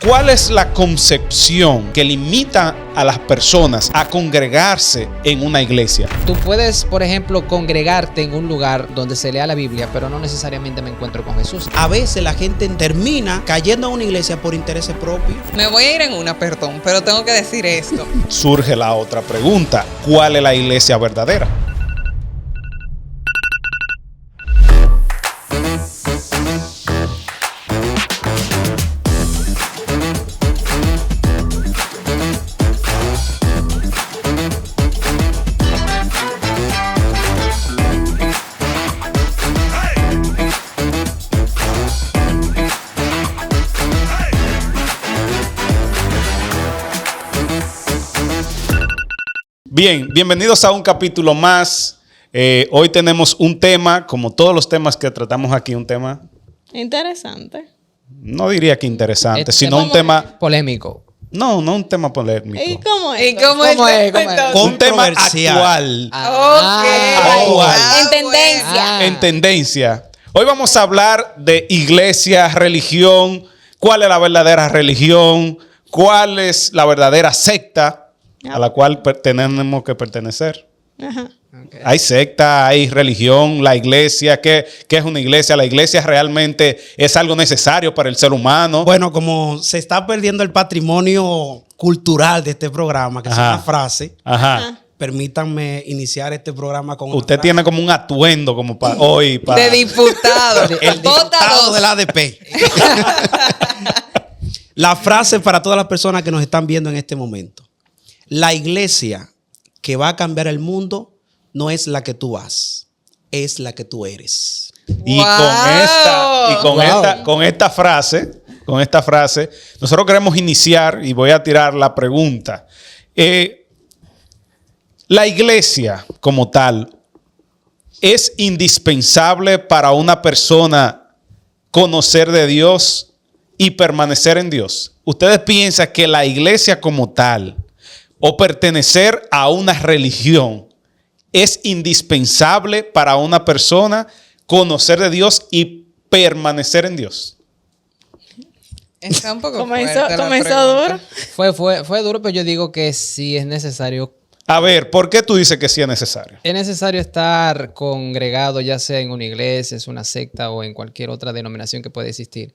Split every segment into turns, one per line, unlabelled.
¿Cuál es la concepción que limita a las personas a congregarse en una iglesia?
Tú puedes, por ejemplo, congregarte en un lugar donde se lea la Biblia, pero no necesariamente me encuentro con Jesús.
A veces la gente termina cayendo a una iglesia por intereses propios.
Me voy a ir en una, perdón, pero tengo que decir esto.
Surge la otra pregunta: ¿cuál es la iglesia verdadera? Bien, bienvenidos a un capítulo más. Hoy tenemos un tema, como todos los temas que tratamos aquí, un tema,
interesante.
no diría que interesante, sino un tema
polémico.
No un tema polémico.
¿Y cómo es?
¿Y cómo es?
Un tema
Controversial.
actual.
En tendencia.
En tendencia. Hoy vamos a hablar de iglesia, religión, cuál es la verdadera religión, cuál es la verdadera secta a la cual tenemos que pertenecer.
Ajá.
Okay.
Hay secta, hay religión, la iglesia. ¿Qué es una iglesia? La iglesia realmente es algo necesario para el ser humano.
Bueno, como se está perdiendo el patrimonio cultural de este programa, que es una frase,
Ajá.
permítanme iniciar este programa con una
Usted
frase.
tiene como un atuendo como para hoy.
De diputado.
El diputado del ADP. La frase para todas las personas que nos están viendo en este momento: la iglesia que va a cambiar el mundo no es la que tú vas, es la que tú eres.
Y
Wow.
con esta frase, nosotros queremos iniciar y voy a tirar la pregunta. La iglesia como tal es indispensable para una persona conocer de Dios y permanecer en Dios. ¿Ustedes piensan que la iglesia como tal o pertenecer a una religión es indispensable para una persona conocer de Dios y permanecer en Dios?
Está un poco
Comenzó
fuerte la
duro.
pregunta.
Fue duro, pero yo digo que sí es necesario.
A ver, ¿por qué tú dices que sí es necesario?
Es necesario estar congregado, ya sea en una iglesia, es una secta o en cualquier otra denominación que pueda existir.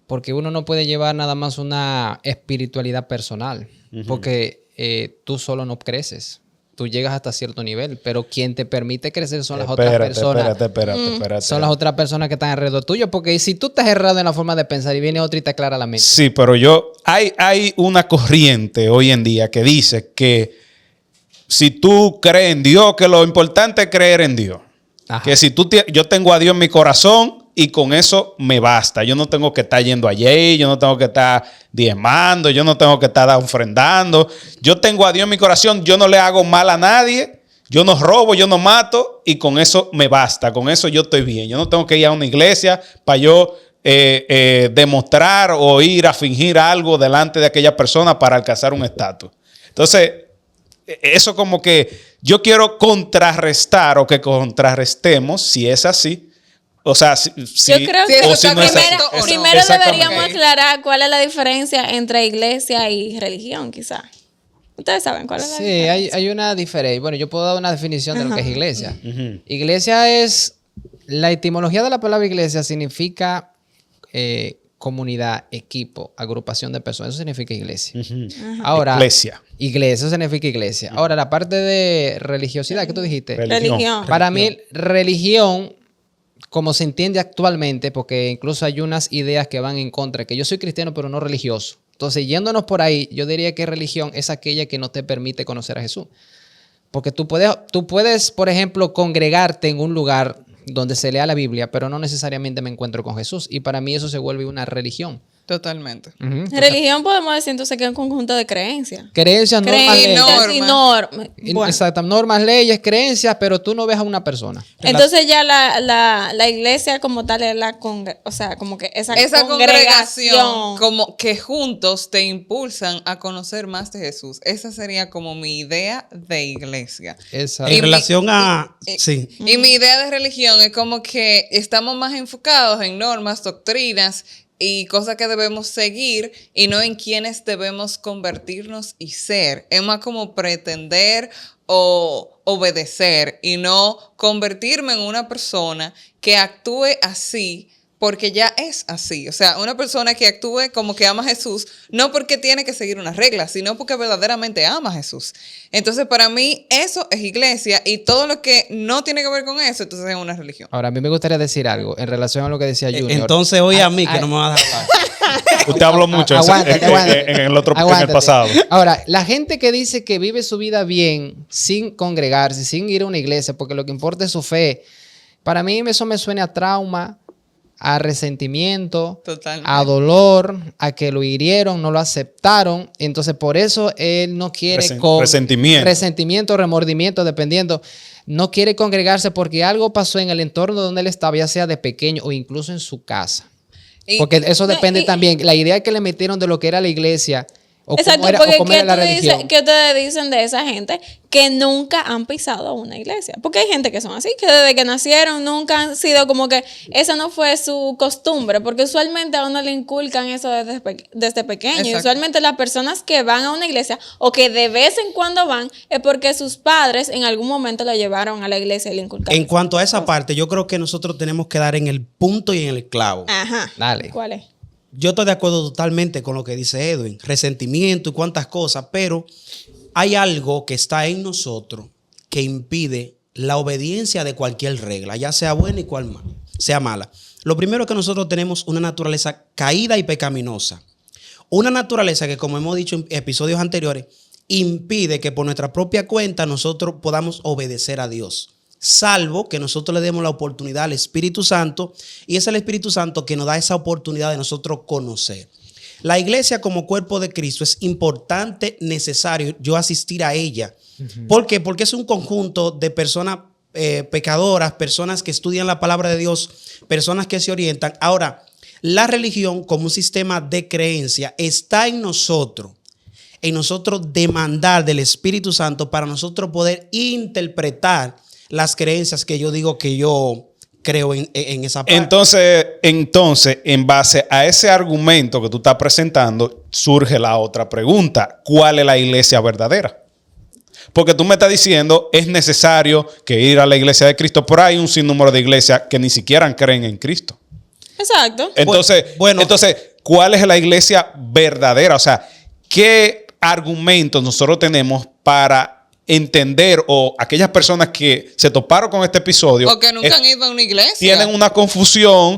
Porque uno no puede llevar nada más una espiritualidad personal. Porque tú solo no creces. Tú llegas hasta cierto nivel, pero quien te permite crecer son las otras personas.
Espérate.
Son las otras personas que están alrededor tuyo. Porque si tú estás errado en la forma de pensar y viene otro y te aclara la mente.
Sí, pero hay una corriente hoy en día que dice que si tú crees en Dios, que lo importante es creer en Dios.
Ajá.
Que si yo tengo a Dios en mi corazón y con eso me basta. Yo no tengo que estar yendo allí, yo no tengo que estar diezmando, yo no tengo que estar ofrendando. Yo tengo a Dios en mi corazón, yo no le hago mal a nadie, yo no robo, yo no mato y con eso me basta. Con eso yo estoy bien. Yo no tengo que ir a una iglesia para yo demostrar o ir a fingir algo delante de aquella persona para alcanzar un estatus. Entonces, eso como que yo quiero contrarrestar o que contrarrestemos si es así. O sea, si
Yo creo que
o si no es así.
primero
Exactamente.
deberíamos aclarar cuál es la diferencia entre iglesia y religión, quizás. Ustedes saben cuál es la
Sí,
diferencia.
hay una diferencia. Bueno, yo puedo dar una definición de lo que es iglesia. Iglesia es, la etimología de la palabra iglesia significa comunidad, equipo, agrupación de personas. Eso significa iglesia. Ahora,
Iglesia.
Iglesia, eso significa iglesia. Ahora, la parte de religiosidad, ¿qué tú dijiste?
Religión.
Para mí, religión, como se entiende actualmente, porque incluso hay unas ideas que van en contra, que yo soy cristiano pero no religioso. Entonces, yéndonos por ahí, yo diría que religión es aquella que no te permite conocer a Jesús. Porque tú puedes, por ejemplo, congregarte en un lugar donde se lea la Biblia, pero no necesariamente me encuentro con Jesús. Y para mí eso se vuelve una religión.
Totalmente.
Religión podemos decir entonces que es un conjunto de creencias.
Creencias, normas, leyes.
Creencias y normas. Bueno.
Exacto, normas, leyes, creencias, pero tú no ves a una persona.
Entonces ya la iglesia como tal es o sea, como que esa
congregación como que juntos te impulsan a conocer más de Jesús. Esa sería como mi idea de iglesia.
Exacto.
En relación a... Sí.
Y mi idea de religión es como que estamos más enfocados en normas, doctrinas, y cosas que debemos seguir y no en quienes debemos convertirnos y ser. Es más como pretender o obedecer y no convertirme en una persona que actúe así porque ya es así. O sea, una persona que actúe como que ama a Jesús, no porque tiene que seguir unas reglas, sino porque verdaderamente ama a Jesús. Entonces, para mí, eso es iglesia y todo lo que no tiene que ver con eso, entonces es una religión.
Ahora, a mí me gustaría decir algo en relación a lo que decía Junior.
Entonces, oye a mí que no me vas a dejar hablar.
Usted habló mucho
Aguántate.
en el
Aguántate.
pasado.
Ahora, la gente que dice que vive su vida bien, sin congregarse, sin ir a una iglesia, porque lo que importa es su fe, para mí eso me suena a trauma, a resentimiento,
Totalmente.
a dolor, a que lo hirieron, no lo aceptaron. Entonces, por eso él no quiere...
Resentimiento.
Resentimiento, remordimiento, dependiendo. No quiere congregarse porque algo pasó en el entorno donde él estaba, ya sea de pequeño o incluso en su casa. Porque eso depende también. La idea que le metieron de lo que era la iglesia o
Exacto,
cómo era,
porque
o cómo era la religión.
¿qué ustedes dicen de esa gente que nunca han pisado una iglesia? Porque hay gente que son así, que desde que nacieron nunca han sido como que esa no fue su costumbre, porque usualmente a uno le inculcan eso desde pequeño.
Exacto.
Y usualmente las personas que van a una iglesia o que de vez en cuando van es porque sus padres en algún momento lo llevaron a la iglesia y le inculcaron.
En cuanto a esa parte, yo creo que nosotros tenemos que dar en el punto y en el clavo.
Ajá.
Dale.
¿Cuál es?
Yo estoy de acuerdo totalmente con lo que dice Edwin, resentimiento y cuantas cosas, pero hay algo que está en nosotros que impide la obediencia de cualquier regla, ya sea buena y cual sea mala. Lo primero es que nosotros tenemos una naturaleza caída y pecaminosa. Una naturaleza que, como hemos dicho en episodios anteriores, impide que por nuestra propia cuenta nosotros podamos obedecer a Dios. Salvo que nosotros le demos la oportunidad al Espíritu Santo, y es el Espíritu Santo que nos da esa oportunidad de nosotros conocer. La iglesia como cuerpo de Cristo es importante, necesario yo asistir a ella. ¿Por qué? Porque es un conjunto de personas pecadoras, personas que estudian la palabra de Dios, personas que se orientan. Ahora, la religión como un sistema de creencia está en nosotros demandar del Espíritu Santo para nosotros poder interpretar las creencias que yo digo que yo creo en esa parte.
Entonces, en base a ese argumento que tú estás presentando, surge la otra pregunta. ¿Cuál es la iglesia verdadera? Porque tú me estás diciendo, es necesario que ir a la iglesia de Cristo, pero hay un sinnúmero de iglesias que ni siquiera creen en Cristo.
Exacto.
Entonces,
Bueno.
¿cuál es la iglesia verdadera? O sea, ¿qué argumentos nosotros tenemos para entender, o aquellas personas que se toparon con este episodio
O que nunca han ido a una iglesia.
tienen una confusión,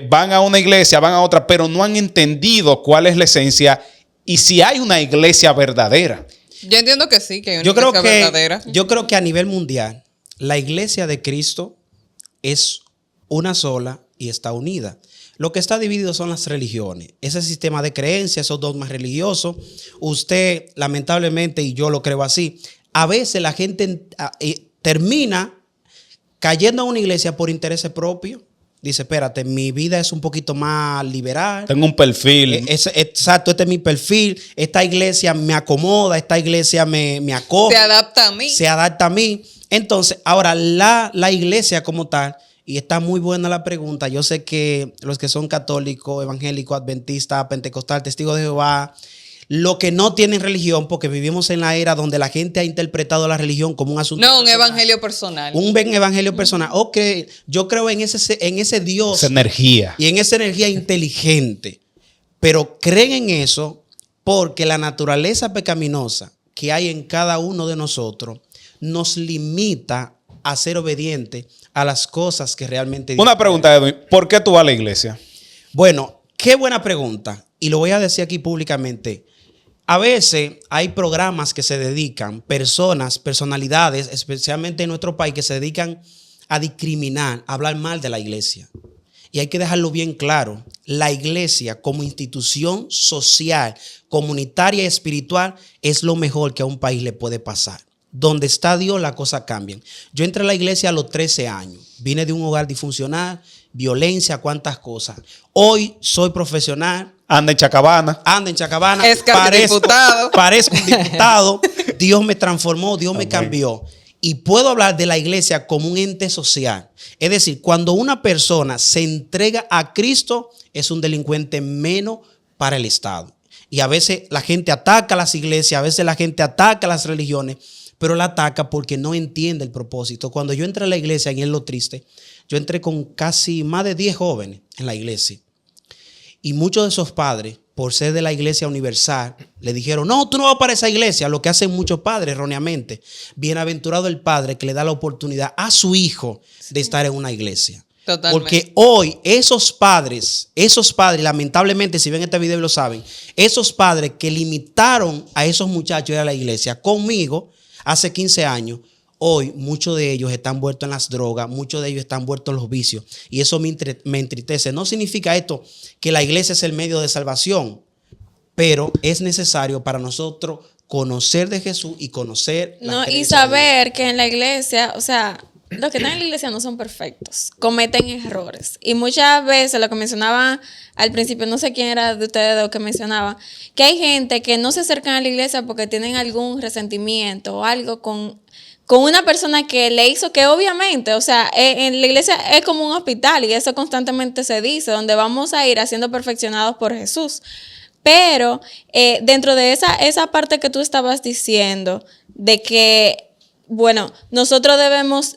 van a una iglesia, van a otra, pero no han entendido cuál es la esencia y si hay una iglesia verdadera?
Yo entiendo que sí, que hay una
Yo creo
iglesia verdadera.
yo creo que a nivel mundial, la iglesia de Cristo es una sola y está unida. Lo que está dividido son las religiones, ese sistema de creencias, esos dogmas religiosos. Usted, lamentablemente, y yo lo creo así, a veces la gente termina cayendo a una iglesia por intereses propios. Dice, espérate, mi vida es un poquito más liberal.
Tengo un perfil.
Exacto, este es mi perfil. Esta iglesia me acomoda, esta iglesia me acoge.
Se adapta a mí.
Se adapta a mí. Entonces, ahora la iglesia como tal, y está muy buena la pregunta. Yo sé que los que son católicos, evangélicos, adventistas, pentecostal, testigos de Jehová, lo que no tienen religión, porque vivimos en la era donde la gente ha interpretado la religión como un asunto
No, un
personal.
evangelio personal.
Un evangelio personal. Ok, yo creo en ese Dios
Esa energía.
y en esa energía inteligente, pero creen en eso porque la naturaleza pecaminosa que hay en cada uno de nosotros nos limita a ser obedientes a las cosas que realmente Dios
Una pregunta, Edwin. ¿Por qué tú vas a la iglesia?
Bueno, qué buena pregunta. Y lo voy a decir aquí públicamente. A veces hay programas que se dedican, personalidades, especialmente en nuestro país, que se dedican a discriminar, a hablar mal de la iglesia. Y hay que dejarlo bien claro. La iglesia como institución social, comunitaria y espiritual es lo mejor que a un país le puede pasar. Donde está Dios, las cosas cambian. Yo entré a la iglesia a los 13 años. Vine de un hogar disfuncional, violencia, cuántas cosas. Hoy soy profesional.
Anda en Chacabana.
Ando en Chacabana.
Es casi diputado.
Parezco un diputado. Dios me transformó, Dios me cambió. Y puedo hablar de la iglesia como un ente social. Es decir, cuando una persona se entrega a Cristo, es un delincuente menos para el Estado. Y a veces la gente ataca a las iglesias, a veces la gente ataca a las religiones, pero la ataca porque no entiende el propósito. Cuando yo entré a la iglesia, y es lo triste, yo entré con casi más de 10 jóvenes en la iglesia. Y muchos de esos padres, por ser de la iglesia universal, le dijeron, no, tú no vas para esa iglesia. Lo que hacen muchos padres erróneamente. Bienaventurado el padre que le da la oportunidad a su hijo de estar en una iglesia.
Totalmente.
Porque hoy esos padres, lamentablemente, si ven este video y lo saben, esos padres que limitaron a esos muchachos de ir a la iglesia conmigo hace 15 años, hoy muchos de ellos están envueltos en las drogas, muchos de ellos están envueltos en los vicios. Y eso me entristece. No significa esto que la iglesia es el medio de salvación, pero es necesario para nosotros conocer de Jesús y conocer la
No, y
creencia de Dios.
saber que en la iglesia, o sea, los que están en la iglesia no son perfectos, cometen errores. Y muchas veces, lo que mencionaba al principio, no sé quién era de ustedes lo que mencionaba, que hay gente que no se acercan a la iglesia porque tienen algún resentimiento o algo con una persona que le hizo, que obviamente, o sea, en la iglesia es como un hospital y eso constantemente se dice, donde vamos a ir siendo perfeccionados por Jesús. Pero dentro de esa parte que tú estabas diciendo, de que, bueno, nosotros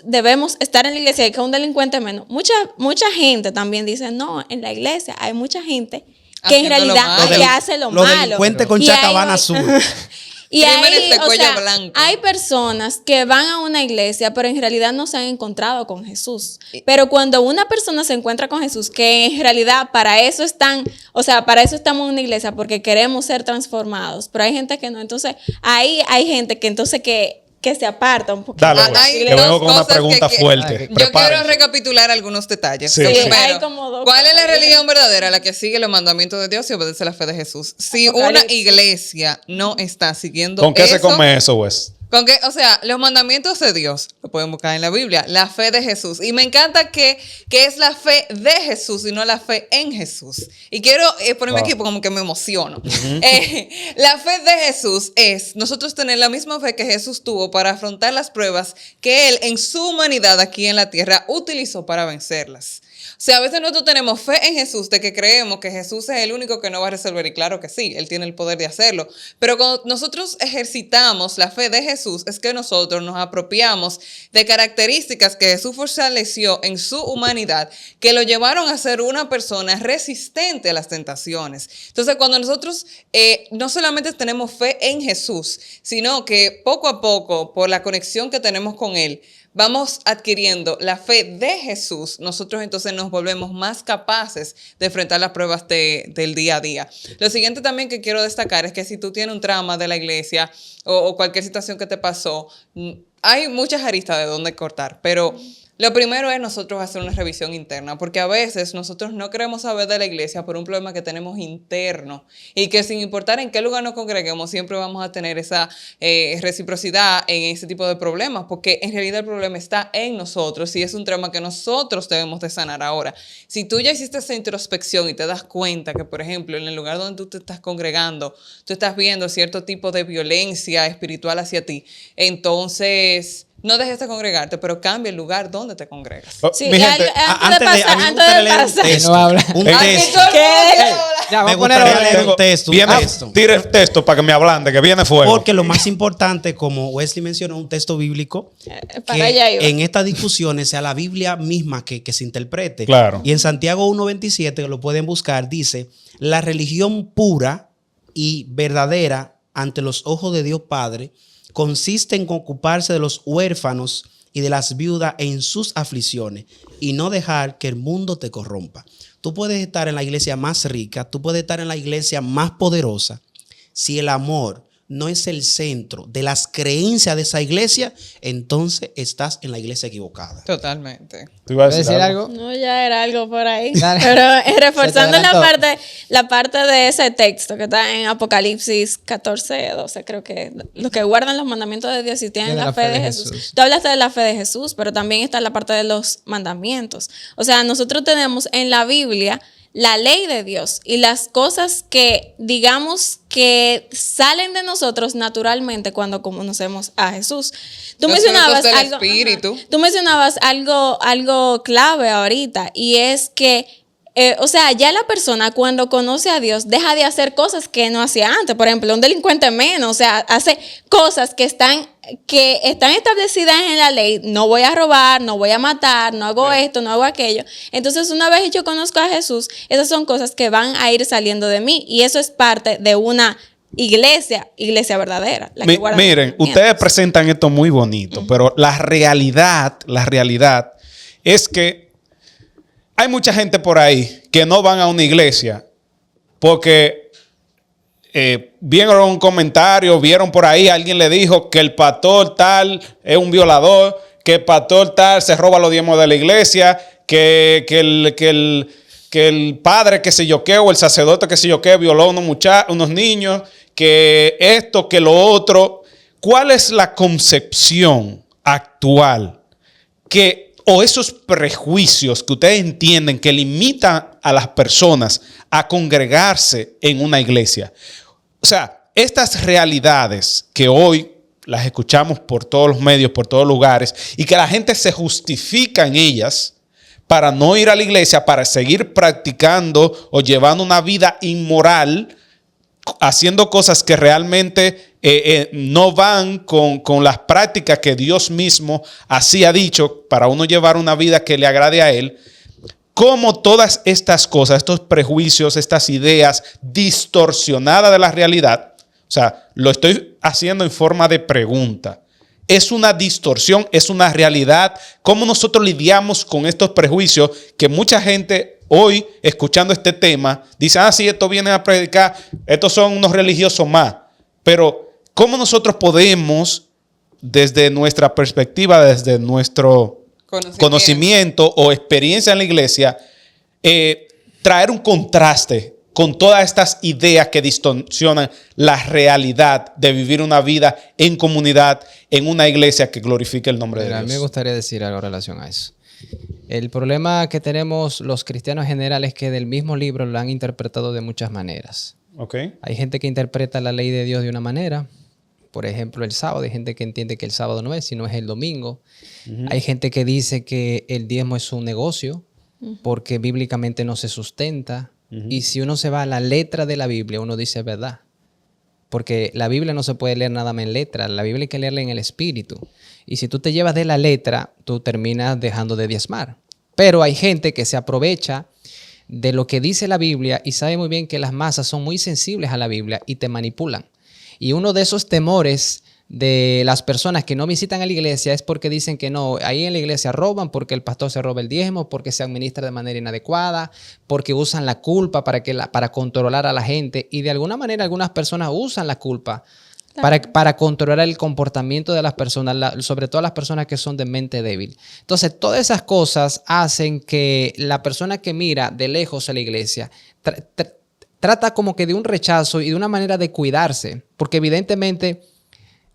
debemos estar en la iglesia y que un delincuente menos. Mucha gente también dice, no, en la iglesia hay mucha gente que en
Haciendo lo
realidad
malo.
que hace lo
Los
malo.
delincuentes con
Y
chacabana
hay-
azul.
Y
Crímenes de
o
cuello
sea,
blanco.
hay personas que van a una iglesia, pero en realidad no se han encontrado con Jesús. Pero cuando una persona se encuentra con Jesús, que en realidad para eso estamos en una iglesia, porque queremos ser transformados, pero hay gente que no. Entonces, ahí hay gente que entonces que se aparta un poquito.
Dale,
Ah,
pues,
hay
que
dos
vengo con una
cosas que
pregunta
que-
fuerte.
Yo quiero
Prepárense.
recapitular algunos detalles.
Sí,
Lo
sí.
primero,
Hay como dos
¿cuál es la
cosas.
religión verdadera? La que sigue los mandamientos de Dios y obedece la fe de Jesús. Si una
Apocalipsis.
iglesia no está siguiendo
¿Con qué
eso,
se come eso, Wes?
¿con qué? O sea, los mandamientos de Dios, lo pueden buscar en la Biblia, la fe de Jesús. Y me encanta que es la fe de Jesús y no la fe en Jesús. Y quiero ponerme
Wow.
aquí porque como que me emociono. La fe de Jesús es nosotros tener la misma fe que Jesús tuvo para afrontar las pruebas que Él en su humanidad aquí en la tierra utilizó para vencerlas. O sea, a veces nosotros tenemos fe en Jesús de que creemos que Jesús es el único que nos va a resolver. Y claro que sí, Él tiene el poder de hacerlo. Pero cuando nosotros ejercitamos la fe de Jesús, es que nosotros nos apropiamos de características que Jesús fortaleció en su humanidad, que lo llevaron a ser una persona resistente a las tentaciones. Entonces, cuando nosotros no solamente tenemos fe en Jesús, sino que poco a poco, por la conexión que tenemos con Él, vamos adquiriendo la fe de Jesús, nosotros entonces nos volvemos más capaces de enfrentar las pruebas del día a día. Lo siguiente también que quiero destacar es que si tú tienes un trauma de la iglesia o cualquier situación que te pasó, hay muchas aristas de dónde cortar, pero lo primero es nosotros hacer una revisión interna, porque a veces nosotros no queremos saber de la iglesia por un problema que tenemos interno y que sin importar en qué lugar nos congreguemos, siempre vamos a tener esa reciprocidad en ese tipo de problemas, porque en realidad el problema está en nosotros y es un trauma que nosotros debemos de sanar ahora. Si tú ya hiciste esa introspección y te das cuenta que, por ejemplo, en el lugar donde tú te estás congregando, tú estás viendo cierto tipo de violencia espiritual hacia ti, entonces no dejes de congregarte, pero cambia el lugar donde te congregas.
Sí,
Mi
y
gente,
antes de pasar,
a mí me gustaría leer un texto.
No habla.
Un
Ah,
texto.
Ya,
Me
vamos a poner
gustaría
orden.
leer un texto.
Viene,
Un texto.
tira el texto para que me ablande, que viene fuego.
Porque lo más importante, como Wesley mencionó, un texto bíblico,
para allá
que
iba.
en estas discusiones sea la Biblia misma que se interprete.
Claro.
Y en Santiago 1.27, que lo pueden buscar, dice, la religión pura y verdadera ante los ojos de Dios Padre consiste en ocuparse de los huérfanos y de las viudas en sus aflicciones y no dejar que el mundo te corrompa. Tú puedes estar en la iglesia más rica, tú puedes estar en la iglesia más poderosa. Si el amor no es el centro de las creencias de esa iglesia, entonces estás en la iglesia equivocada.
Totalmente.
¿Tú ibas a
¿Puedes decir algo?
No, ya era algo por ahí.
Dale.
Pero reforzando
Se te adelantó.
la parte de ese texto que está en Apocalipsis 14, 12, creo que los que guardan los mandamientos de Dios y tienen la fe de Jesús. Tú hablaste de la fe de Jesús, pero también está la parte de los mandamientos. O sea, nosotros tenemos en la Biblia la ley de Dios y las cosas que, digamos, que salen de nosotros naturalmente cuando conocemos a Jesús. Tú
Los
mencionabas
frutos del
algo,
Espíritu.
tú mencionabas algo clave ahorita, y es que o sea, ya la persona cuando conoce a Dios deja de hacer cosas que no hacía antes. Por ejemplo, un delincuente menos, o sea, hace cosas que están establecidas en la ley. No voy a robar, no voy a matar, no hago esto, no hago aquello. Entonces, una vez yo conozco a Jesús, esas son cosas que van a ir saliendo de mí, y eso es parte de una iglesia verdadera. La que guarda
Miren,
los mandamientos.
ustedes presentan esto muy bonito, pero la realidad es que hay mucha gente por ahí que no van a una iglesia porque vieron un comentario, vieron por ahí, alguien le dijo que el pastor tal es un violador, que el pastor tal se roba los diezmos de la iglesia, que el padre que se yo qué, o el sacerdote que se yo qué, violó a unos niños, que esto, que lo otro. ¿Cuál es la concepción actual o esos prejuicios que ustedes entienden que limitan a las personas a congregarse en una iglesia? O sea, estas realidades que hoy las escuchamos por todos los medios, por todos lugares, y que la gente se justifica en ellas para no ir a la iglesia, para seguir practicando o llevando una vida inmoral, haciendo cosas que realmente no van con las prácticas que Dios mismo así ha dicho para uno llevar una vida que le agrade a Él. Cómo todas estas cosas, estos prejuicios, estas ideas distorsionadas de la realidad, o sea, lo estoy haciendo en forma de pregunta. Es una distorsión, es una realidad. ¿Cómo nosotros lidiamos con estos prejuicios que mucha gente hoy, escuchando este tema, dice, sí, esto viene a predicar, estos son unos religiosos más? Pero, ¿cómo nosotros podemos, desde nuestra perspectiva, desde nuestro conocimiento o experiencia en la iglesia, traer un contraste con todas estas ideas que distorsionan la realidad de vivir una vida en comunidad, en una iglesia que glorifique el nombre de Dios?
A mí me gustaría decir algo en relación a eso. El problema que tenemos los cristianos en general es que del mismo libro lo han interpretado de muchas maneras.
Okay.
Hay gente que interpreta la ley de Dios de una manera, por ejemplo el sábado. Hay gente que entiende que el sábado no es, sino es el domingo. Hay gente que dice que el diezmo es un negocio porque bíblicamente no se sustenta. Y si uno se va a la letra de la Biblia, uno dice verdad. Porque la Biblia no se puede leer nada más en letra. La Biblia hay que leerla en el espíritu. Y si tú te llevas de la letra, tú terminas dejando de diezmar. Pero hay gente que se aprovecha de lo que dice la Biblia y sabe muy bien que las masas son muy sensibles a la Biblia y te manipulan. Y uno de esos temores de las personas que no visitan a la iglesia es porque dicen que no, ahí en la iglesia roban porque el pastor se roba el diezmo, porque se administra de manera inadecuada, porque usan la culpa para controlar a la gente, y de alguna manera algunas personas usan la culpa para controlar el comportamiento de las personas, sobre todo las personas que son de mente débil. Entonces, todas esas cosas hacen que la persona que mira de lejos a la iglesia trata como que de un rechazo y de una manera de cuidarse, porque evidentemente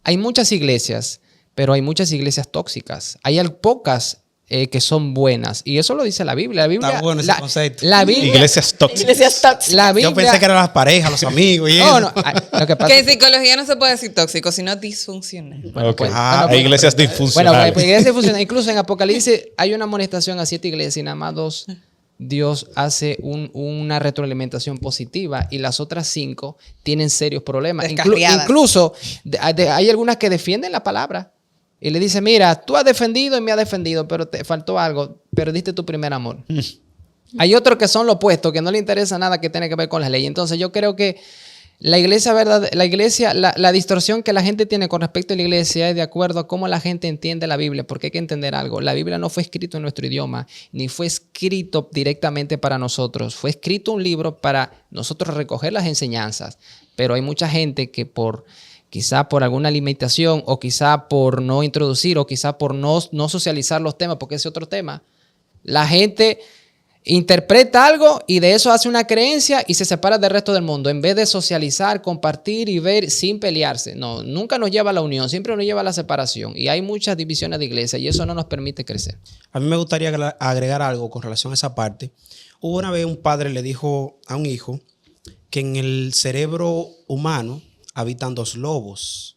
hay muchas iglesias, pero hay muchas iglesias tóxicas. Hay pocas que son buenas. Y eso lo dice la Biblia.
Está bueno ese concepto.
La Biblia,
Iglesias tóxicas.
Iglesias tóxicas.
la Biblia,
Yo pensé que eran las parejas, los amigos y eso.
no, lo que pasa
Que en psicología no se puede decir tóxico, sino disfuncional.
Bueno,
Ok.
pues,
Hay iglesias disfuncionales.
Bueno, pues iglesia funciona. Incluso en Apocalipsis hay una amonestación a 7 iglesias y nada más 2. Dios hace una retroalimentación positiva y las otras 5 tienen serios problemas.
Descarriadas.
Incluso hay algunas que defienden la palabra y le dicen, mira, tú has defendido y me has defendido, pero te faltó algo, perdiste tu primer amor. Hay otros que son lo opuesto, que no le interesa nada que tenga que ver con las leyes. Entonces yo creo que la distorsión que la gente tiene con respecto a la iglesia es de acuerdo a cómo la gente entiende la Biblia, porque hay que entender algo. La Biblia no fue escrito en nuestro idioma, ni fue escrito directamente para nosotros. Fue escrito un libro para nosotros recoger las enseñanzas, pero hay mucha gente que quizá por alguna limitación, o quizá por no introducir, o quizá por no socializar los temas, porque ese es otro tema, la gente interpreta algo y de eso hace una creencia y se separa del resto del mundo en vez de socializar, compartir y ver sin pelearse. No, nunca nos lleva a la unión, siempre nos lleva a la separación, y hay muchas divisiones de iglesia y eso no nos permite crecer.
A mí me gustaría agregar algo con relación a esa parte. Hubo una vez un padre le dijo a un hijo que en el cerebro humano habitan dos lobos,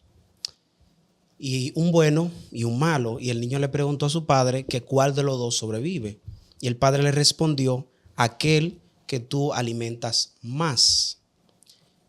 y un bueno y un malo. Y el niño le preguntó a su padre que cuál de los dos sobrevive. Y el padre le respondió, aquel que tú alimentas más.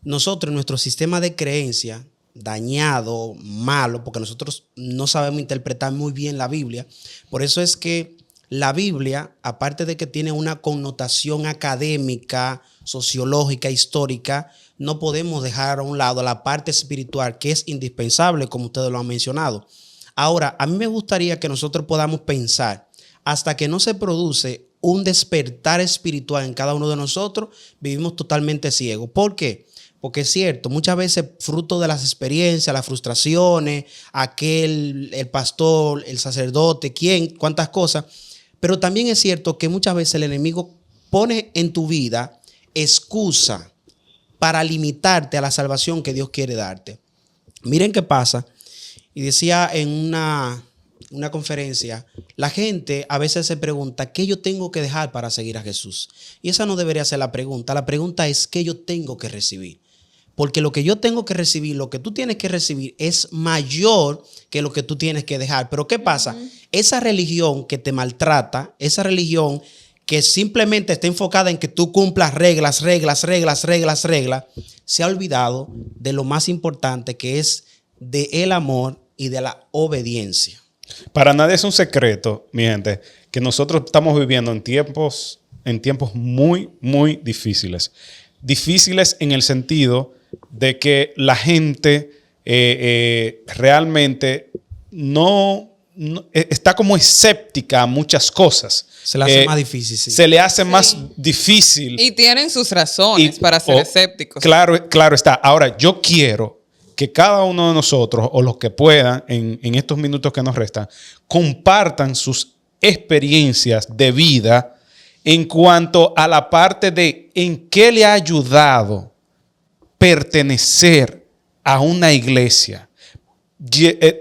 Nosotros, en nuestro sistema de creencia, dañado, malo, porque nosotros no sabemos interpretar muy bien la Biblia, por eso es que la Biblia, aparte de que tiene una connotación académica, sociológica, histórica, no podemos dejar a un lado la parte espiritual, que es indispensable, como ustedes lo han mencionado. Ahora, a mí me gustaría que nosotros podamos pensar, hasta que no se produce un despertar espiritual en cada uno de nosotros, vivimos totalmente ciegos. ¿Por qué? Porque es cierto, muchas veces fruto de las experiencias, las frustraciones, el pastor, el sacerdote, cuántas cosas. Pero también es cierto que muchas veces el enemigo pone en tu vida excusa para limitarte a la salvación que Dios quiere darte. Miren qué pasa. Y decía en una conferencia, la gente a veces se pregunta, ¿qué yo tengo que dejar para seguir a Jesús? Y esa no debería ser la pregunta. La pregunta es, ¿qué yo tengo que recibir? Porque lo que yo tengo que recibir, lo que tú tienes que recibir es mayor que lo que tú tienes que dejar. Pero ¿qué pasa? Esa religión que te maltrata, esa religión que simplemente está enfocada en que tú cumplas reglas, se ha olvidado de lo más importante, que es del amor y de la obediencia.
Para nadie es un secreto, mi gente, que nosotros estamos viviendo en tiempos muy, muy difíciles. Difíciles en el sentido de que la gente realmente no está como escéptica a muchas cosas.
Se le hace más difícil. Sí.
Se le hace más difícil.
Y tienen sus razones para ser escépticos.
Claro está. Ahora, yo quiero que cada uno de nosotros, o los que puedan, en estos minutos que nos restan, compartan sus experiencias de vida en cuanto a la parte de en qué le ha ayudado pertenecer a una iglesia,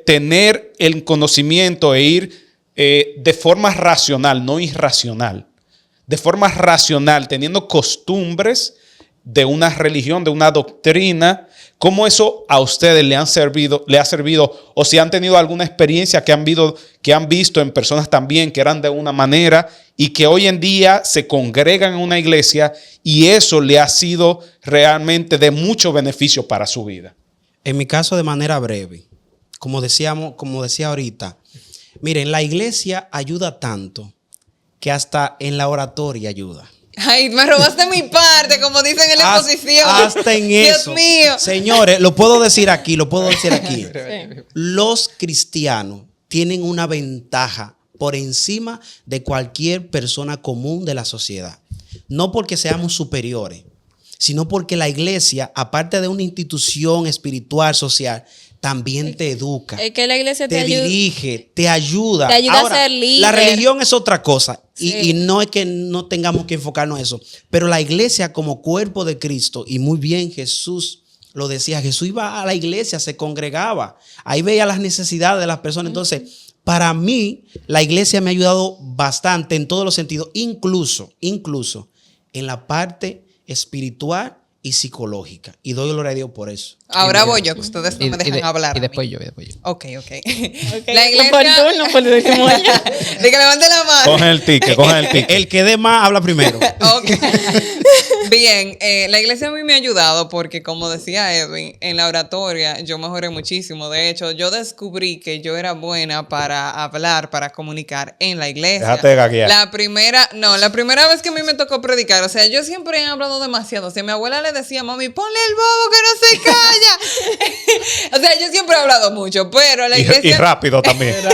tener el conocimiento e ir de forma racional, no irracional, de forma racional, teniendo costumbres de una religión, de una doctrina. ¿Cómo eso a ustedes le ha servido, o si han tenido alguna experiencia que han visto en personas también que eran de una manera y que hoy en día se congregan en una iglesia y eso le ha sido realmente de mucho beneficio para su vida?
En mi caso, de manera breve, como decía ahorita, miren, la iglesia ayuda tanto que hasta en la oratoria ayuda.
Ay, me robaste mi parte, como dicen en la exposición.
Hasta en eso.
Dios mío.
Señores, lo puedo decir aquí.
Sí.
Los cristianos tienen una ventaja por encima de cualquier persona común de la sociedad. No porque seamos superiores, sino porque la iglesia, aparte de una institución espiritual, social, también te educa.
Es que la iglesia
te dirige, te ayuda.
Te ayuda a ser líder.
La religión es otra cosa.
Sí.
Y no es que no tengamos que enfocarnos en eso. Pero la iglesia como cuerpo de Cristo, y muy bien Jesús lo decía, Jesús iba a la iglesia, se congregaba. Ahí veía las necesidades de las personas. Entonces, para mí, la iglesia me ha ayudado bastante en todos los sentidos, incluso en la parte espiritual y psicológica. Y doy gloria a Dios por eso.
Ahora voy yo, que ustedes no me dejan hablar.
Y después yo.
Ok.
Okay.
La iglesia...
Por turno, por último.
De que levante la mano.
Cogen el ticket.
El que dé más habla primero.
Ok. Bien, la iglesia a mí me ha ayudado porque, como decía Edwin, en la oratoria yo mejoré muchísimo. De hecho, yo descubrí que yo era buena para hablar, para comunicar en la iglesia.
Déjate de gaguear.
La primera vez que a mí me tocó predicar, o sea, yo siempre he hablado demasiado. O sea, mi abuela le decía, mami, ponle el bobo que no se calla. O sea, yo siempre he hablado mucho, pero la iglesia...
Y rápido también.
Lo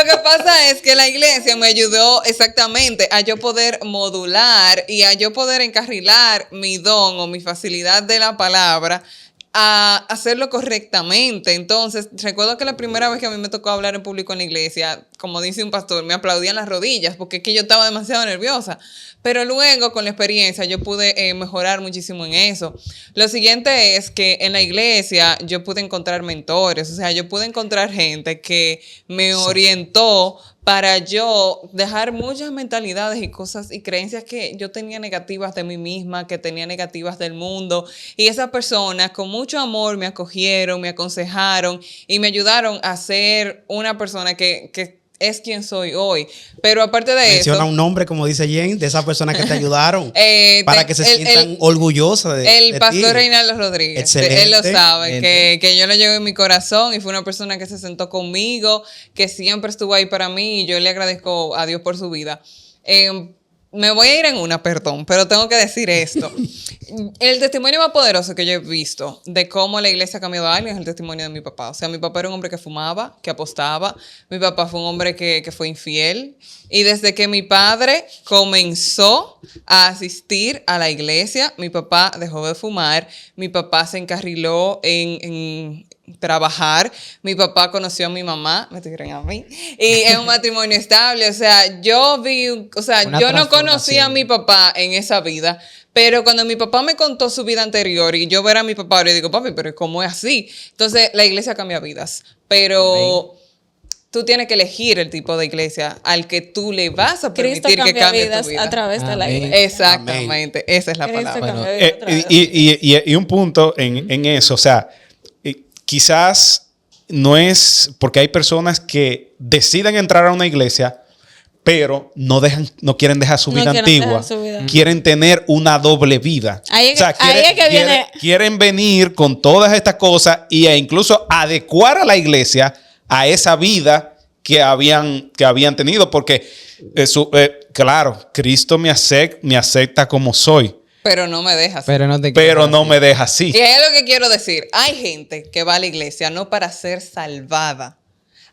que pasa es que la iglesia me ayudó exactamente a yo poder modular y a yo poder encarrilar mi don o mi facilidad de la palabra a hacerlo correctamente. Entonces, recuerdo que la primera vez que a mí me tocó hablar en público en la iglesia, como dice un pastor, me aplaudían las rodillas porque es que yo estaba demasiado nerviosa. Pero luego, con la experiencia, yo pude mejorar muchísimo en eso. Lo siguiente es que en la iglesia yo pude encontrar mentores, o sea, yo pude encontrar gente que me orientó para yo dejar muchas mentalidades y cosas y creencias que yo tenía negativas de mí misma, que tenía negativas del mundo. Y esas personas con mucho amor me acogieron, me aconsejaron y me ayudaron a ser una persona que es quien soy hoy. Pero aparte de
Menciona
eso...
un nombre, como dice Jen, de esas personas que te ayudaron para que se
el-
sientan
el-
orgullosas de
El
ti.
pastor Reinaldo Rodríguez,
Excelente.
él lo sabe, que yo lo llevo en mi corazón y fue una persona que se sentó conmigo, que siempre estuvo ahí para mí y yo le agradezco a Dios por su vida. Me voy a ir en una, perdón, pero tengo que decir esto. El testimonio más poderoso que yo he visto de cómo la iglesia ha cambiado a alguien es el testimonio de mi papá. O sea, mi papá era un hombre que fumaba, que apostaba. Mi papá fue un hombre que fue infiel. Y desde que mi padre comenzó a asistir a la iglesia, mi papá dejó de fumar. Mi papá se encarriló en trabajar. Mi papá conoció a mi mamá, me tiran a mí, y es un matrimonio estable. O sea, yo
Una
yo no conocí a
transformación.
mi papá en esa vida, pero cuando mi papá me contó su vida anterior y yo ver a mi papá, ahora yo digo, papi, pero ¿cómo es así? Entonces, la iglesia cambia vidas, pero tú tienes que elegir el tipo de iglesia al que tú le vas a
Cristo
permitir que
cambia
cambie
vidas
tu vida.
a través de la
Amén.
iglesia.
Exactamente, esa es la
Cristo
palabra.
cambia vidas a través de la
Y un punto en eso, o sea, quizás no es porque hay personas que deciden entrar a una iglesia, pero no quieren dejar su
No
vida
quieren
antigua,
dejar su vida.
quieren tener una doble vida.
Ahí es que viene-
quieren venir con todas estas cosas e incluso adecuar a la iglesia a esa vida que habían tenido, porque claro, Cristo me acepta como soy,
Pero no me dejas.
Pero no te
pero no me deja así.
Y es lo que quiero decir. Hay gente que va a la iglesia no para ser salvada.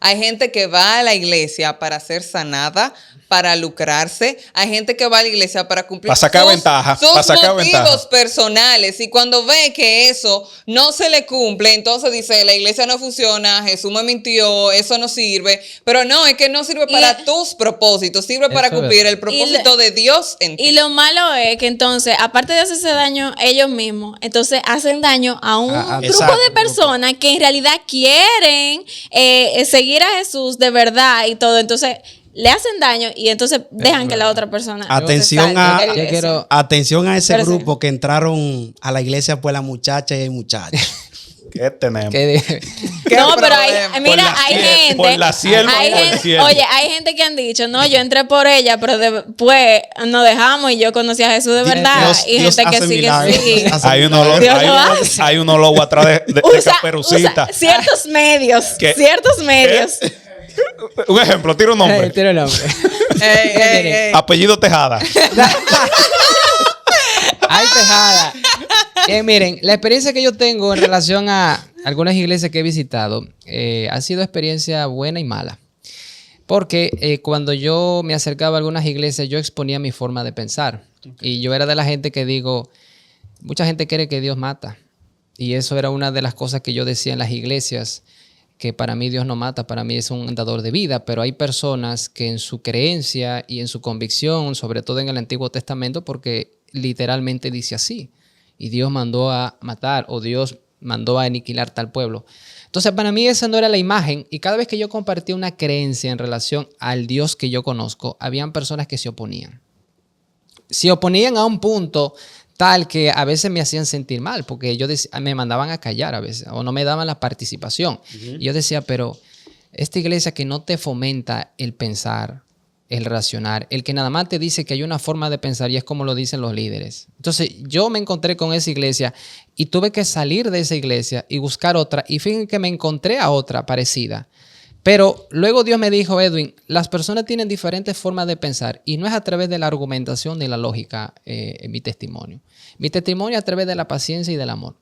Hay gente que va a la iglesia para ser sanada, para lucrarse. Hay gente que va a la iglesia para cumplir
Para sacar ventaja,
sus
para sacar
motivos
ventaja.
personales. Y cuando ve que eso no se le cumple, entonces dice, la iglesia no funciona, Jesús me mintió, eso no sirve. Pero no, es que no sirve para tus propósitos, sirve para
Eso es
cumplir
verdad.
el propósito de Dios en ti.
Y lo malo es que entonces, aparte de hacerse daño ellos mismos, entonces hacen daño a un grupo
exacto.
de personas que en realidad quieren seguir a Jesús de verdad y todo. Entonces, le hacen daño y entonces dejan que la otra persona
Atención
se salga de la
Yo
iglesia.
quiero-
Atención a ese
Pero sí.
grupo que entraron a la iglesia por la muchacha y el muchacho.
¿Qué tenemos?
que-
¿Qué
No, pero
problema?
hay, mira, hay gente.
por la sierva
hay
o por el
gente-
siervo.
Oye, hay gente que han dicho, no, yo entré por ella, pero después nos dejamos y yo conocí a Jesús de verdad.
Dios-
y
Dios
gente que
hace
sigue
milagros.
sí.
Hace
Hay uno lobo,
Dios lo hace.
hay uno lobo atrás de Caperucita.
usa ciertos medios.
¿Qué?
Ciertos medios.
Un ejemplo, tira un nombre.
Tira el nombre.
Ey, ey, ey.
Apellido Tejada.
Ay, Tejada. Miren, la experiencia que yo tengo en relación a algunas iglesias que he visitado ha sido experiencia buena y mala. Porque cuando yo me acercaba a algunas iglesias, yo exponía mi forma de pensar. Y yo era de la gente que digo, mucha gente cree que Dios mata. Y eso era una de las cosas que yo decía en las iglesias, que para mí Dios no mata, para mí es un dador de vida, pero hay personas que en su creencia y en su convicción, sobre todo en el Antiguo Testamento, porque literalmente dice así, y Dios mandó a matar o Dios mandó a aniquilar tal pueblo. Entonces para mí esa no era la imagen, y cada vez que yo compartía una creencia en relación al Dios que yo conozco, habían personas que se oponían. Se oponían a un punto tal que a veces me hacían sentir mal, porque me mandaban a callar a veces, o no me daban la participación. Y yo decía, pero esta iglesia que no te fomenta el pensar, el racionar, el que nada más te dice que hay una forma de pensar y es como lo dicen los líderes. Entonces yo me encontré con esa iglesia y tuve que salir de esa iglesia y buscar otra, y fíjense que me encontré a otra parecida. Pero luego Dios me dijo, Edwin, las personas tienen diferentes formas de pensar y no es a través de la argumentación ni la lógica mi testimonio. Mi testimonio es a través de la paciencia y del amor.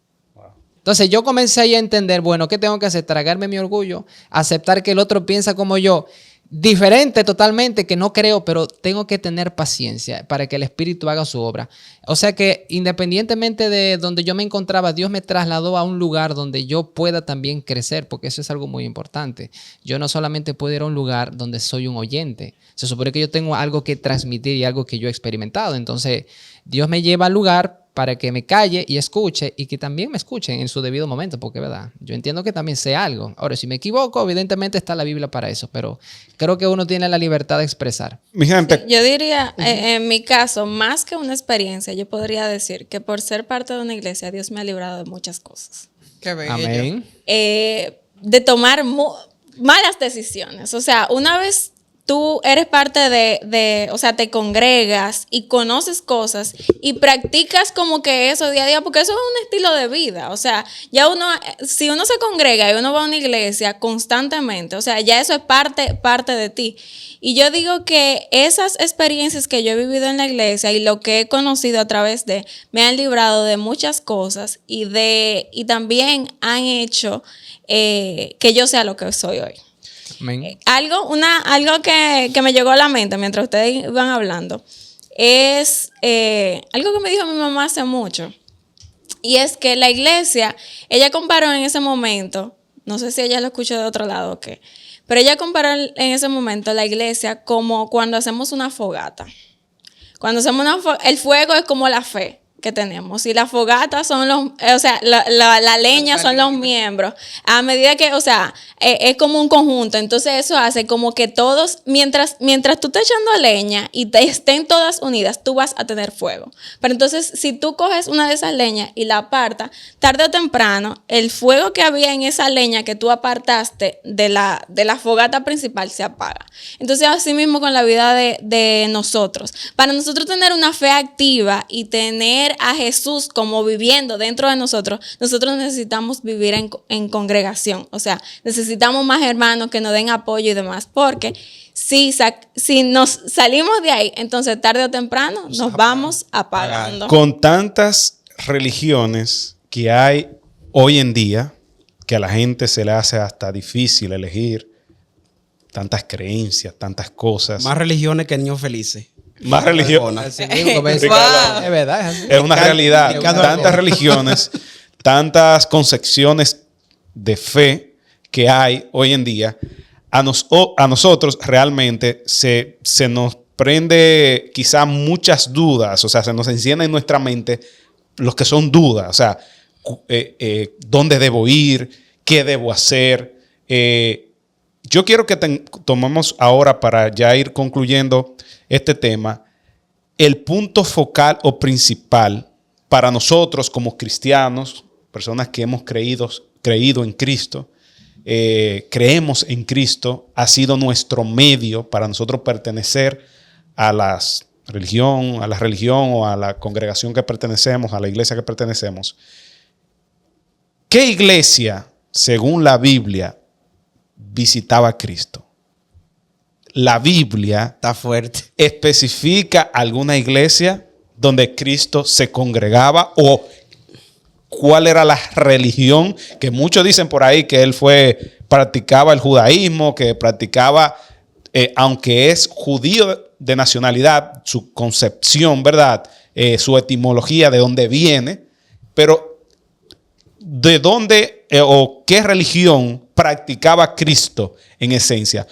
Entonces yo comencé ahí a entender, bueno, ¿qué tengo que hacer? Tragarme mi orgullo, aceptar que el otro piensa como yo. Diferente totalmente, que no creo, pero tengo que tener paciencia para que el Espíritu haga su obra. O sea que independientemente de donde yo me encontraba, Dios me trasladó a un lugar donde yo pueda también crecer, porque eso es algo muy importante. Yo no solamente puedo ir a un lugar donde soy un oyente. Se supone que yo tengo algo que transmitir y algo que yo he experimentado. Entonces, Dios me lleva al lugar para que me calle y escuche, y que también me escuchen en su debido momento, porque verdad, yo entiendo que también sé algo. Ahora, si me equivoco, evidentemente está la Biblia para eso, pero creo que uno tiene la libertad de expresar.
Mi gente,
Yo diría, en mi caso, más que una experiencia, yo podría decir que por ser parte de una iglesia, Dios me ha librado de muchas cosas.
Qué bello.
Amén.
De tomar malas decisiones. O sea, una vez tú eres parte o sea, te congregas y conoces cosas y practicas como que eso día a día, porque eso es un estilo de vida. O sea, ya uno, si uno se congrega y uno va a una iglesia constantemente, o sea, ya eso es parte de ti. Y yo digo que esas experiencias que yo he vivido en la iglesia y lo que he conocido a través me han librado de muchas cosas y también han hecho que yo sea lo que soy hoy.
Amén.
Algo que me llegó a la mente mientras ustedes iban hablando es algo que me dijo mi mamá hace mucho. Y es que la iglesia, ella comparó en ese momento, no sé si ella lo escuchó de otro lado o qué, pero ella comparó en ese momento la iglesia como cuando hacemos una fogata. Cuando hacemos el fuego es como la fe que tenemos y la fogata son o sea, la leña son los miembros. A medida que, o sea, es como un conjunto. Entonces eso hace como que todos, mientras tú estés echando leña y estén todas unidas, tú vas a tener fuego. Pero entonces si tú coges una de esas leñas y la apartas, tarde o temprano, el fuego que había en esa leña que tú apartaste de la fogata principal se apaga. Entonces así mismo con la vida de nosotros. Para nosotros tener una fe activa y tener a Jesús como viviendo dentro de nosotros necesitamos vivir en congregación. O sea, necesitamos más hermanos que nos den apoyo y demás, porque si nos salimos de ahí, entonces tarde o temprano nos vamos apagando.
con tantas religiones que hay hoy en día, que a la gente se le hace hasta difícil elegir, tantas creencias, tantas cosas.
Más religiones que niños felices.
Más religión.
Así mismo, como es,
Wow.
es verdad, es así.
Es una realidad.
Ricardo
Tantas
Arjona.
religiones, tantas concepciones de fe que hay hoy en día, a nosotros realmente se nos prende quizá muchas dudas, o sea, se nos enciende en nuestra mente los que son dudas, o sea, dónde debo ir, qué debo hacer. Yo quiero que tomemos ahora, para ya ir concluyendo este tema, el punto focal o principal para nosotros como cristianos, personas que hemos creído en Cristo, creemos en Cristo, ha sido nuestro medio para nosotros pertenecer a la religión o a la congregación que pertenecemos, a la iglesia que pertenecemos. ¿Qué iglesia, según la Biblia, visitaba a Cristo? La Biblia
Está fuerte.
especifica alguna iglesia donde Cristo se congregaba, o cuál era la religión, que muchos dicen por ahí que él practicaba el judaísmo, que practicaba, aunque es judío de nacionalidad, su concepción, ¿verdad? Su etimología, de dónde viene, pero ¿de dónde o qué religión practicaba Cristo en esencia?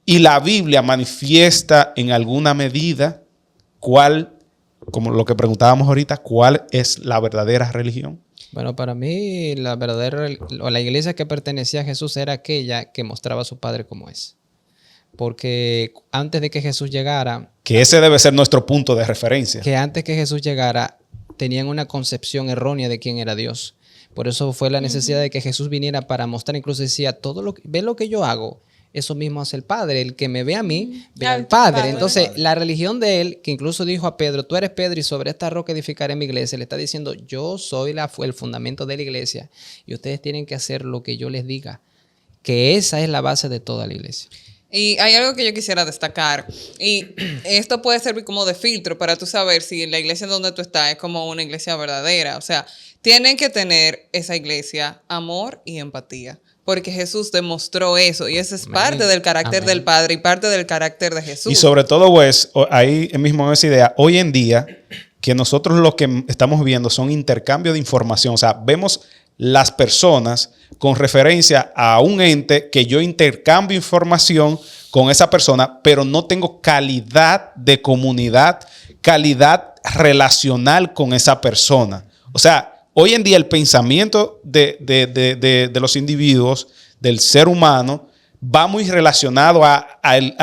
Y la Biblia manifiesta en alguna medida como lo que preguntábamos ahorita, cuál es la verdadera religión.
Bueno, para mí la verdadera o la iglesia que pertenecía a Jesús era aquella que mostraba a su Padre como es. Porque antes de que Jesús llegara,
Que ese debe ser nuestro punto de referencia.
tenían una concepción errónea de quién era Dios. Por eso fue la necesidad de que Jesús viniera para mostrar, incluso decía, ve lo que yo hago, eso mismo hace el Padre. El que me ve a mí, ve al Padre. Entonces, la religión de él, que incluso dijo a Pedro, tú eres Pedro y sobre esta roca edificaré mi iglesia, le está diciendo, yo soy el fundamento de la iglesia y ustedes tienen que hacer lo que yo les diga, que esa es la base de toda la iglesia.
Y hay algo que yo quisiera destacar, y esto puede servir como de filtro para tú saber si la iglesia donde tú estás es como una iglesia verdadera. O sea, tienen que tener esa iglesia amor y empatía. porque Jesús demostró eso. Y eso es
Amén.
parte del carácter
Amén.
del Padre y parte del carácter de Jesús.
Y sobre todo, pues, ahí mismo en esa idea, hoy en día, que nosotros lo que estamos viendo son intercambio de información. O sea, vemos las personas con referencia a un ente que yo intercambio información con esa persona, pero no tengo calidad de comunidad, calidad relacional con esa persona. O sea, hoy en día el pensamiento de los individuos, del ser humano, va muy relacionado a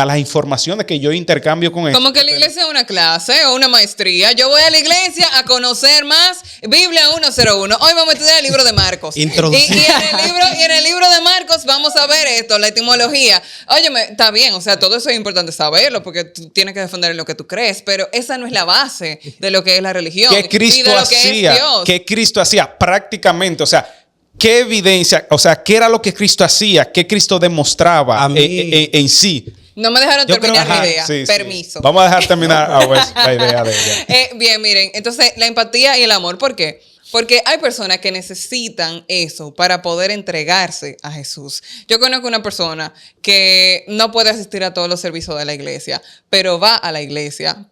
las informaciones que yo intercambio con él.
Como que la iglesia es una clase o una maestría. Yo voy a la iglesia a conocer más Biblia 101. Hoy vamos a estudiar el libro de Marcos.
Introducción.
Y en el libro de Marcos vamos a ver esto, la etimología. Óyeme, está bien, o sea, todo eso es importante saberlo porque tú tienes que defender lo que tú crees, pero esa no es la base de lo que es la religión.
¿Qué Cristo
y de lo que
hacía?
es Dios.
¿Qué Cristo hacía? Prácticamente, o sea, ¿qué evidencia? O sea, ¿qué era lo que Cristo hacía? ¿Qué Cristo demostraba
A mí-
en sí?
No me dejaron
Yo creo-
terminar la
Ajá,
idea.
Sí, sí.
Permiso.
Vamos a dejar terminar a Wes la idea de ella.
Bien, miren, entonces la empatía y el amor, ¿por qué? Porque hay personas que necesitan eso para poder entregarse a Jesús. Yo conozco una persona que no puede asistir a todos los servicios de la iglesia, pero va a la iglesia.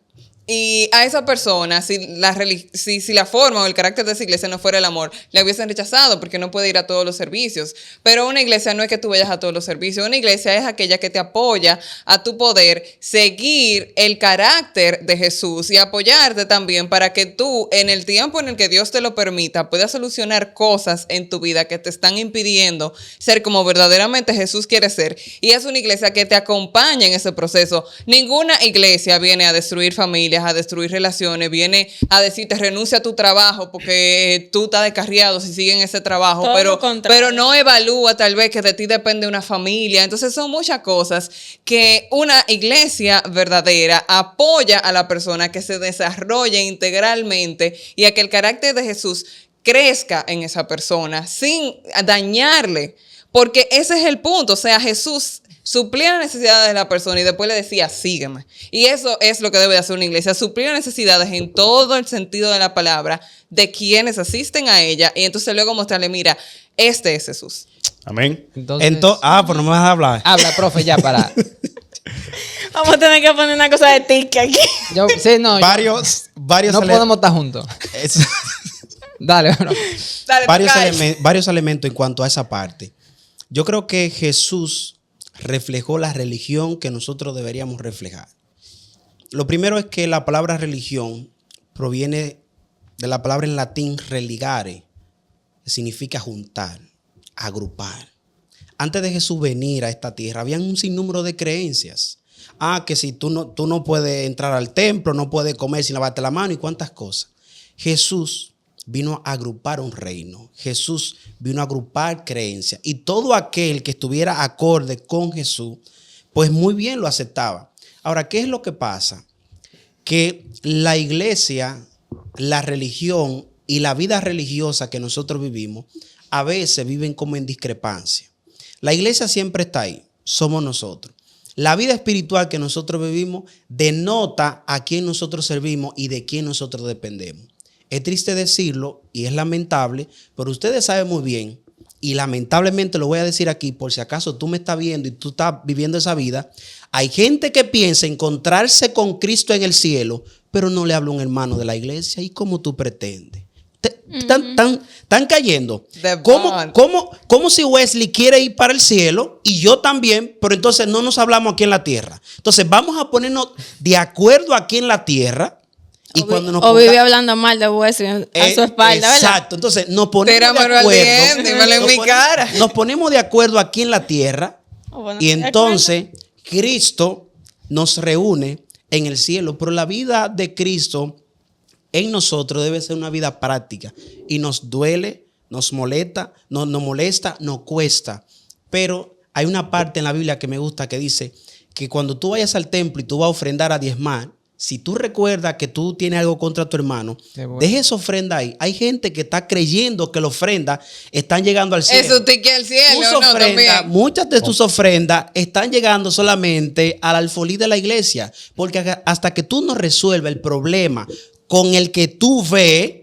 Y a esa persona, si la forma o el carácter de esa iglesia no fuera el amor, la hubiesen rechazado porque no puede ir a todos los servicios. Pero una iglesia no es que tú vayas a todos los servicios. Una iglesia es aquella que te apoya a tu poder seguir el carácter de Jesús y apoyarte también para que tú, en el tiempo en el que Dios te lo permita, puedas solucionar cosas en tu vida que te están impidiendo ser como verdaderamente Jesús quiere ser. Y es una iglesia que te acompaña en ese proceso. Ninguna iglesia viene a destruir familias, a destruir relaciones, viene a decirte renuncia a tu trabajo porque tú estás descarriado si siguen ese trabajo,
Todo lo contrario.
pero no evalúa tal vez que de ti depende una familia. Entonces son muchas cosas que una iglesia verdadera apoya a la persona que se desarrolle integralmente y a que el carácter de Jesús crezca en esa persona sin dañarle. Porque ese es el punto, o sea, Jesús suplía las necesidades de la persona y después le decía, sígueme. Y eso es lo que debe de hacer una iglesia, suplir las necesidades en todo el sentido de la palabra de quienes asisten a ella y entonces luego mostrarle, mira, este es Jesús.
Amén.
Entonces,
Pues no me vas a hablar.
habla, profe, ya para.
Vamos a tener que poner una cosa de tic aquí.
Sí, no,
Varios
no podemos estar juntos.
es-
Dale, bro.
Dale, toca.
varios elementos en cuanto a esa parte. Yo creo que Jesús reflejó la religión que nosotros deberíamos reflejar. Lo primero es que la palabra religión proviene de la palabra en latín religare, que significa juntar, agrupar. Antes de Jesús venir a esta tierra, habían un sinnúmero de creencias. Que si tú no puedes entrar al templo, no puedes comer sin lavarte la mano y cuántas cosas. Jesús vino a agrupar un reino. Jesús vino a agrupar creencias. Y todo aquel que estuviera acorde con Jesús, pues muy bien lo aceptaba. Ahora, ¿qué es lo que pasa? Que la iglesia, la religión y la vida religiosa que nosotros vivimos, a veces viven como en discrepancia. La iglesia siempre está ahí, somos nosotros. La vida espiritual que nosotros vivimos denota a quién nosotros servimos y de quién nosotros dependemos. Es triste decirlo y es lamentable, pero ustedes saben muy bien, y lamentablemente lo voy a decir aquí por si acaso tú me estás viendo y tú estás viviendo esa vida. Hay gente que piensa encontrarse con Cristo en el cielo, pero no le habla a un hermano de la iglesia. ¿Y cómo tú pretendes? Están cayendo. ¿Cómo si Wesley quiere ir para el cielo y yo también, pero entonces no nos hablamos aquí en la tierra? Entonces vamos a ponernos de acuerdo aquí en la tierra. Y cuando nos
vive hablando mal de Wesley a su espalda, ¿verdad?
Exacto. Entonces nos ponemos de
Dímelo al
acuerdo.
DM, dímelo en mi cara.
Nos ponemos de acuerdo aquí en la tierra.
Bueno,
Y
de
entonces Cristo nos reúne en el cielo. Pero la vida de Cristo en nosotros debe ser una vida práctica. Y nos duele, nos molesta, nos cuesta. Pero hay una parte en la Biblia que me gusta que dice que cuando tú vayas al templo y tú vas a ofrendar a diezmar, si tú recuerdas que tú tienes algo contra tu hermano, deja esa ofrenda ahí. Hay gente que está creyendo que la ofrenda están llegando al cielo.
Eso te queda al cielo,
Tus
¿no?
ofrendas,
También.
muchas de tus ofrendas están llegando solamente al alfolí de la iglesia. Porque hasta que tú no resuelvas el problema con el que tú ves,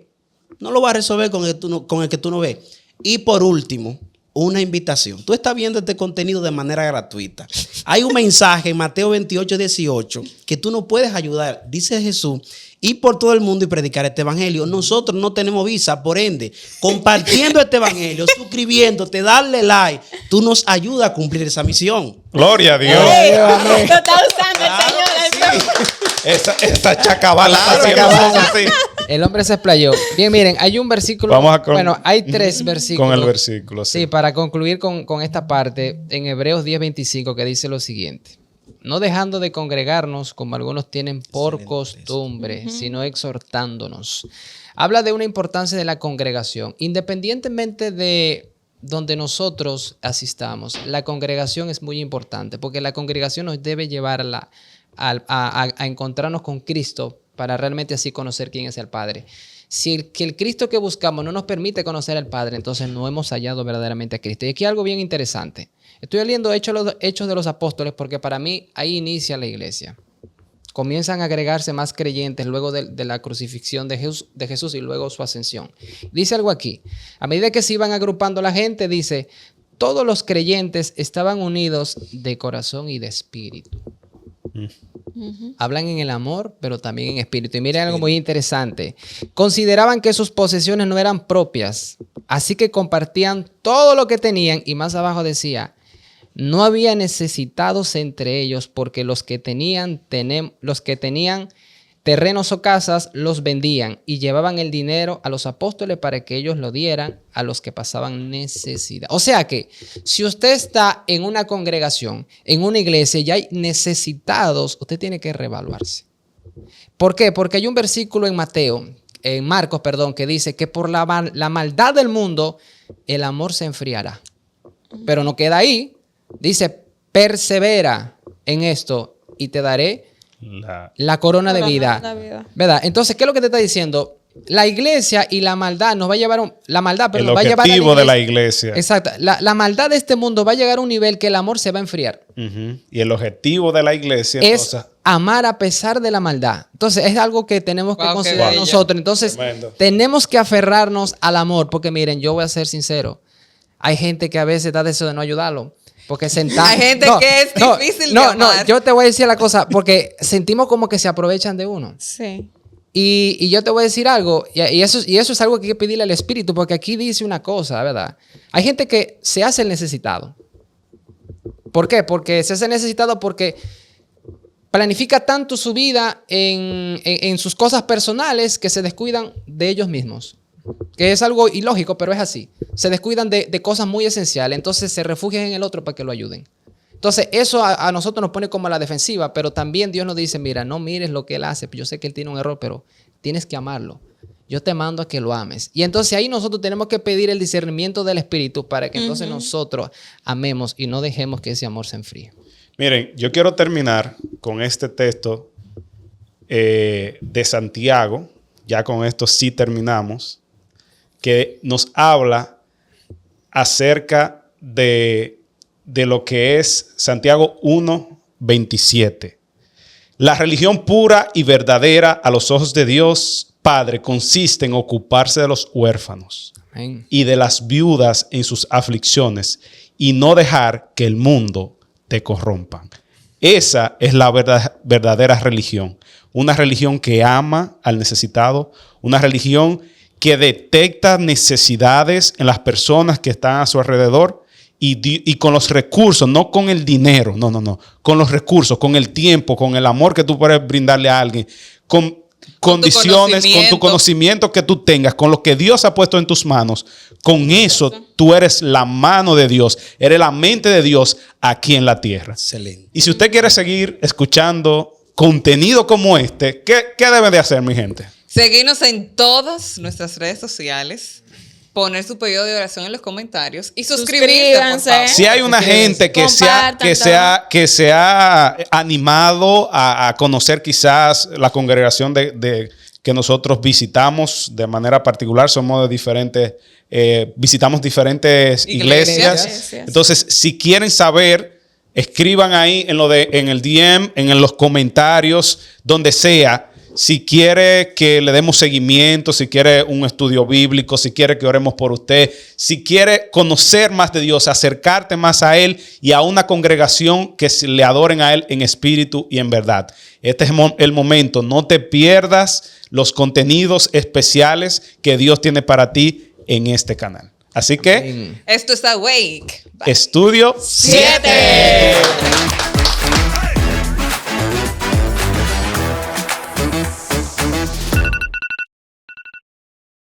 no lo vas a resolver con el que tú no ves. Y por último, una invitación. Tú estás viendo este contenido de manera gratuita. Hay un mensaje en Mateo 28:18 que tú no puedes ayudar. Dice Jesús, ir por todo el mundo y predicar este evangelio. Nosotros no tenemos visa, por ende, compartiendo este evangelio, suscribiéndote, darle like, tú nos ayudas a cumplir esa misión.
Gloria a Dios.
Lo está usando el Señor.
Esa chacabala.
El hombre se explayó. Bien, miren, hay un versículo. Bueno, hay 3 versículos.
Con el versículo, sí.
Sí, para concluir con esta parte, en Hebreos 10:25, que dice lo siguiente: no dejando de congregarnos como algunos tienen por costumbre, sino exhortándonos. Habla de una importancia de la congregación. Independientemente de donde nosotros asistamos, la congregación es muy importante, porque la congregación nos debe llevar a encontrarnos con Cristo para realmente así conocer quién es el Padre. Si el Cristo que buscamos no nos permite conocer al Padre, entonces no hemos hallado verdaderamente a Cristo. Y aquí hay algo bien interesante. Estoy leyendo Hechos de los Apóstoles porque para mí ahí inicia la iglesia. Comienzan a agregarse más creyentes luego de la crucifixión de Jesús y luego su ascensión. Dice algo aquí. A medida que se iban agrupando la gente, dice, todos los creyentes estaban unidos de corazón y de espíritu. Hablan en el amor, pero también en espíritu. Y miren algo muy interesante. Consideraban que sus posesiones no eran propias, así que compartían todo lo que tenían. Y más abajo decía, no había necesitados entre ellos, porque los que tenían terrenos o casas los vendían y llevaban el dinero a los apóstoles para que ellos lo dieran a los que pasaban necesidad. O sea que si usted está en una congregación, en una iglesia y hay necesitados, usted tiene que reevaluarse. ¿Por qué? Porque hay un versículo en Marcos, que dice que por la maldad del mundo el amor se enfriará. Pero no queda ahí. Dice, persevera en esto y te daré la corona de vida. ¿Verdad? Entonces, ¿qué es lo que te está diciendo? La iglesia y la maldad nos va a llevar va a llevar
el objetivo de la iglesia.
Exacto. La maldad de este mundo va a llegar a un nivel que el amor se va a enfriar.
Y el objetivo de la iglesia
es amar a pesar de la maldad. Entonces, es algo que tenemos que considerar nosotros. Entonces, tenemos que aferrarnos al amor. Porque miren, yo voy a ser sincero. Hay gente que a veces da deseo de no ayudarlo. Porque sentamos.
Hay gente que es difícil de amar.
No, yo te voy a decir la cosa, porque sentimos como que se aprovechan de uno.
Sí.
Y yo te voy a decir algo, y eso es algo que hay que pedirle al Espíritu, porque aquí dice una cosa, ¿verdad? Hay gente que se hace el necesitado. ¿Por qué? Porque se hace necesitado porque planifica tanto su vida en sus cosas personales que se descuidan de ellos mismos. Que es algo ilógico, pero es así. Se descuidan de cosas muy esenciales, entonces se refugian en el otro para que lo ayuden. Entonces, eso a nosotros nos pone como a la defensiva, pero también Dios nos dice, mira, no mires lo que Él hace. Yo sé que Él tiene un error, pero tienes que amarlo. Yo te mando a que lo ames. Y entonces ahí nosotros tenemos que pedir el discernimiento del Espíritu para que entonces nosotros amemos y no dejemos que ese amor se enfríe.
Miren, yo quiero terminar con este texto de Santiago. Ya con esto sí terminamos. Que nos habla acerca de lo que es Santiago 1:27. La religión pura y verdadera a los ojos de Dios Padre consiste en ocuparse de los huérfanos
Amén.
Y de las viudas en sus aflicciones y no dejar que el mundo te corrompa. Esa es la verdadera religión. Una religión que ama al necesitado, una religión que detecta necesidades en las personas que están a su alrededor y con los recursos, no con el dinero, no, con los recursos, con el tiempo, con el amor que tú puedes brindarle a alguien, con condiciones, con tu conocimiento que tú tengas, con lo que Dios ha puesto en tus manos. Con eso tú eres la mano de Dios, eres la mente de Dios aquí en la tierra.
Excelente.
Y si usted quiere seguir escuchando contenido como este, ¿qué debe de hacer, mi gente?
Seguirnos en todas nuestras redes sociales, poner su pedido de oración en los comentarios y suscribirse, por favor.
Si hay una gente que se ha animado a conocer quizás la congregación que nosotros visitamos de manera particular, somos de diferentes, visitamos diferentes iglesias. Entonces, si quieren saber, escriban ahí en el DM, en los comentarios, donde sea. Si quiere que le demos seguimiento, si quiere un estudio bíblico, si quiere que oremos por usted, si quiere conocer más de Dios, acercarte más a Él y a una congregación que le adoren a Él en espíritu y en verdad. Este es el momento. No te pierdas los contenidos especiales que Dios tiene para ti en este canal. Así que,
Esto es Awake.
Estudio
7.